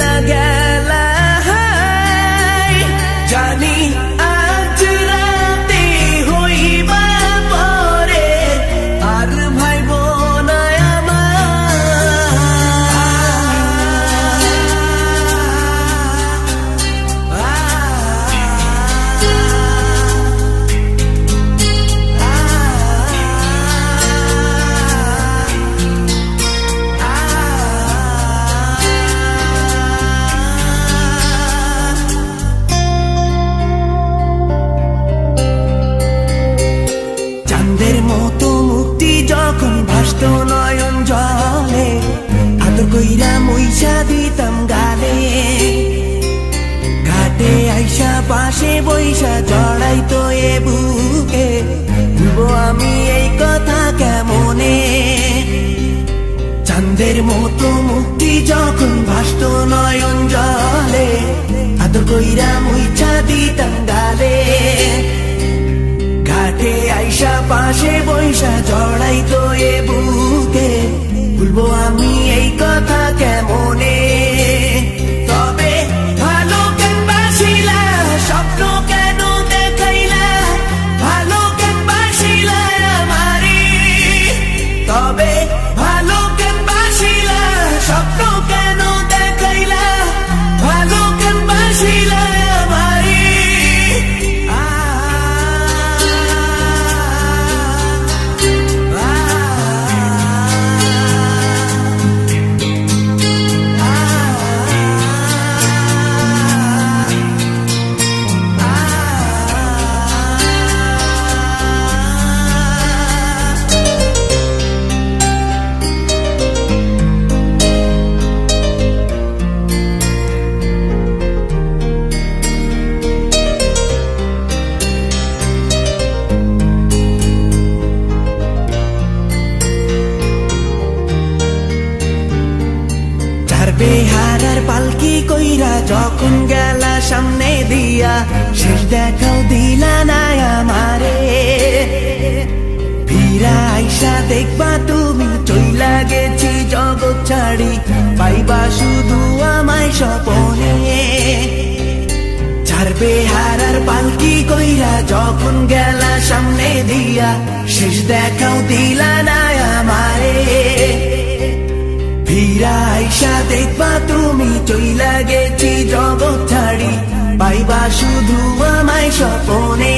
চইলা গেলা জানি আজ রাতে হইবা পরে আর ভাইব না চাঁদের মতো মুক্তি যখন ভাসত নয়ন জলে আদর কইরা মইসা দিতাম গালে ঘাটে আইসা পাশে বইসা জড়াইতো এ বুকে ভুলবো আমি এই কথা কেমনে চাঁদের মতো মুক্তি যখন ভাসত নয়ন জলে আদর কইরা মইসা দিতাম গালে ঘাটে আইসা পাশে বইসা জড়াইতো এ বুকে ভুলবো আমি এই কথা কেমনে তবে ভালো কেন বাসিলা স্বপ্ন কেন দেখাইলা ভালো কেন বাসিলা আমারে তবে ভালো কেন বাসিলা স্বপ্ন কেন দেখাইলা ভালো কেন বাসিলা আমারে বেহারার পালকি কইরা যখন গেলা সামনে দিয়া শেষ দেখাও দিলা না আমারে ফিরা আইসা দেখবা তুমি চইলা গেছি জগৎ ছাড়ি পাইবা শুধু আমায় স্বপনে চার বেহারার পালকি কইরা যখন গেলা সামনে দিয়া শেষ দেখাও দিলা না আমারে ফিরা আইসা দেখবা তুমি চইলা গেছি জগৎ ছাড়ি পাইবা শুধু আমায় স্বপনে